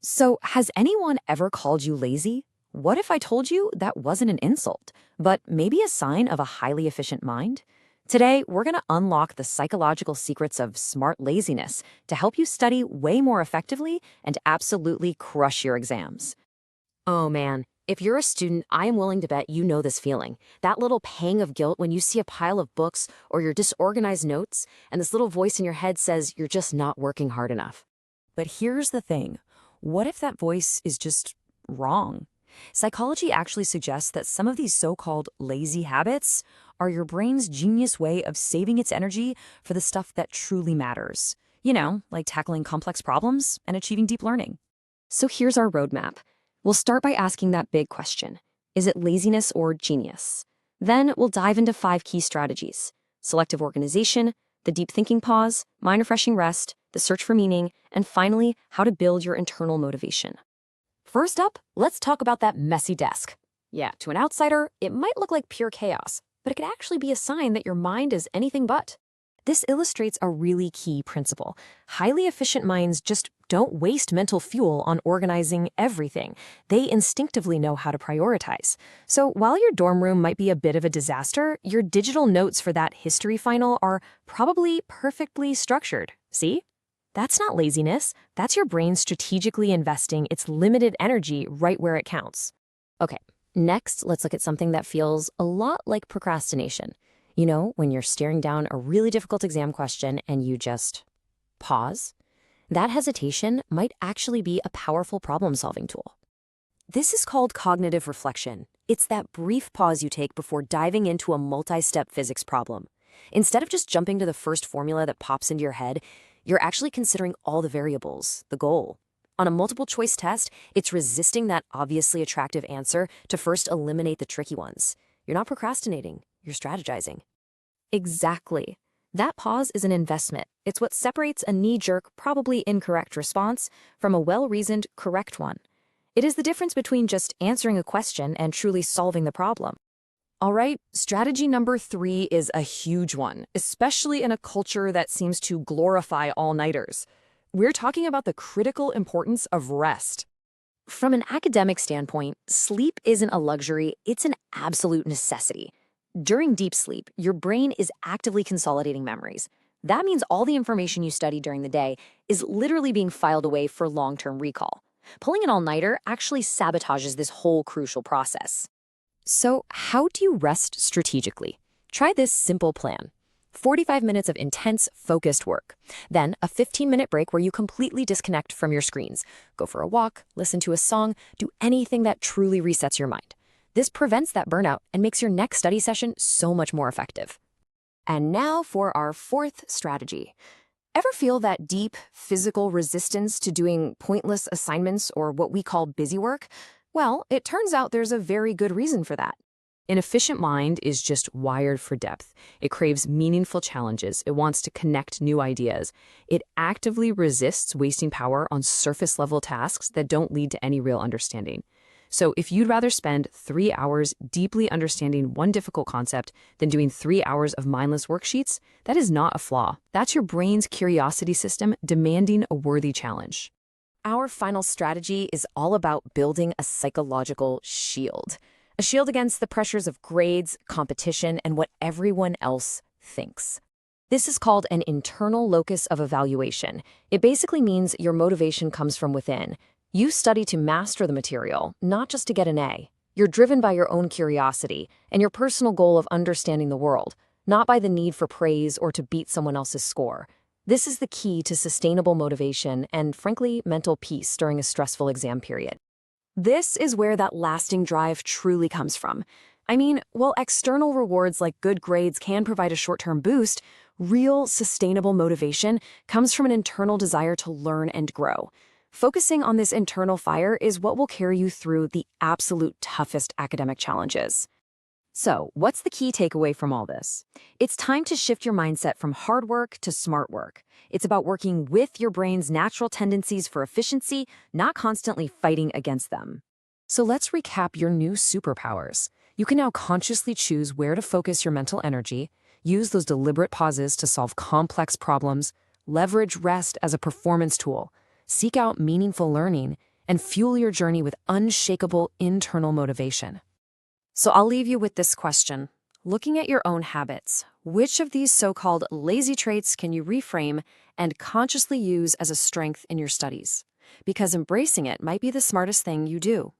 So, has anyone ever called you lazy? What if I told you that wasn't an insult, but maybe a sign of a highly efficient mind? Today, we're going to unlock the psychological secrets of smart laziness to help you study way more effectively and absolutely crush your exams. Oh man, if you're a student, I am willing to bet you know this feeling. That little pang of guilt when you see a pile of books or your disorganized notes, and this little voice in your head says you're just not working hard enough. But here's the thing. What if that voice is just wrong? Psychology actually suggests that some of these so-called lazy habits are your brain's genius way of saving its energy for the stuff that truly matters. Like tackling complex problems and achieving deep learning. So here's our roadmap. We'll start by asking that big question. Is it laziness or genius? Then we'll dive into 5 key strategies: selective organization, the deep thinking pause, mind-refreshing rest, the search for meaning, and finally, how to build your internal motivation. First up, let's talk about that messy desk. Yeah, to an outsider, it might look like pure chaos, but it could actually be a sign that your mind is anything but. This illustrates a really key principle. Highly efficient minds just don't waste mental fuel on organizing everything. They instinctively know how to prioritize. So while your dorm room might be a bit of a disaster, your digital notes for that history final are probably perfectly structured. See? That's not laziness. That's your brain strategically investing its limited energy right where it counts. Okay, next, let's look at something that feels a lot like procrastination. When you're staring down a really difficult exam question and you just pause. That hesitation might actually be a powerful problem-solving tool. This is called cognitive reflection. It's that brief pause you take before diving into a multi-step physics problem. Instead of just jumping to the first formula that pops into your head, you're actually considering all the variables, the goal. On a multiple-choice test, it's resisting that obviously attractive answer to first eliminate the tricky ones. You're not procrastinating, you're strategizing. Exactly. That pause is an investment. It's what separates a knee-jerk, probably incorrect response from a well-reasoned, correct one. It is the difference between just answering a question and truly solving the problem. All right, strategy number 3 is a huge one, especially in a culture that seems to glorify all-nighters. We're talking about the critical importance of rest. From an academic standpoint, sleep isn't a luxury, it's an absolute necessity. During deep sleep, your brain is actively consolidating memories. That means all the information you study during the day is literally being filed away for long-term recall. Pulling an all-nighter actually sabotages this whole crucial process. So, how do you rest strategically? Try this simple plan. 45 minutes of intense, focused work. Then a 15-minute break where you completely disconnect from your screens. Go for a walk, listen to a song, do anything that truly resets your mind. This prevents that burnout and makes your next study session so much more effective. And now for our 4th strategy. Ever feel that deep, physical resistance to doing pointless assignments or what we call busy work? Well, it turns out there's a very good reason for that. An efficient mind is just wired for depth. It craves meaningful challenges. It wants to connect new ideas. It actively resists wasting power on surface-level tasks that don't lead to any real understanding. So if you'd rather spend 3 hours deeply understanding one difficult concept than doing 3 hours of mindless worksheets, that is not a flaw. That's your brain's curiosity system demanding a worthy challenge. Our final strategy is all about building a psychological shield. A shield against the pressures of grades, competition, and what everyone else thinks. This is called an internal locus of evaluation. It basically means your motivation comes from within. You study to master the material, not just to get an A. You're driven by your own curiosity and your personal goal of understanding the world, not by the need for praise or to beat someone else's score. This is the key to sustainable motivation and, frankly, mental peace during a stressful exam period. This is where that lasting drive truly comes from. While external rewards like good grades can provide a short-term boost, real, sustainable motivation comes from an internal desire to learn and grow. Focusing on this internal fire is what will carry you through the absolute toughest academic challenges. So, what's the key takeaway from all this? It's time to shift your mindset from hard work to smart work. It's about working with your brain's natural tendencies for efficiency, not constantly fighting against them. So let's recap your new superpowers. You can now consciously choose where to focus your mental energy, use those deliberate pauses to solve complex problems, leverage rest as a performance tool, seek out meaningful learning, and fuel your journey with unshakable internal motivation. So I'll leave you with this question. Looking at your own habits, which of these so-called lazy traits can you reframe and consciously use as a strength in your studies? Because embracing it might be the smartest thing you do.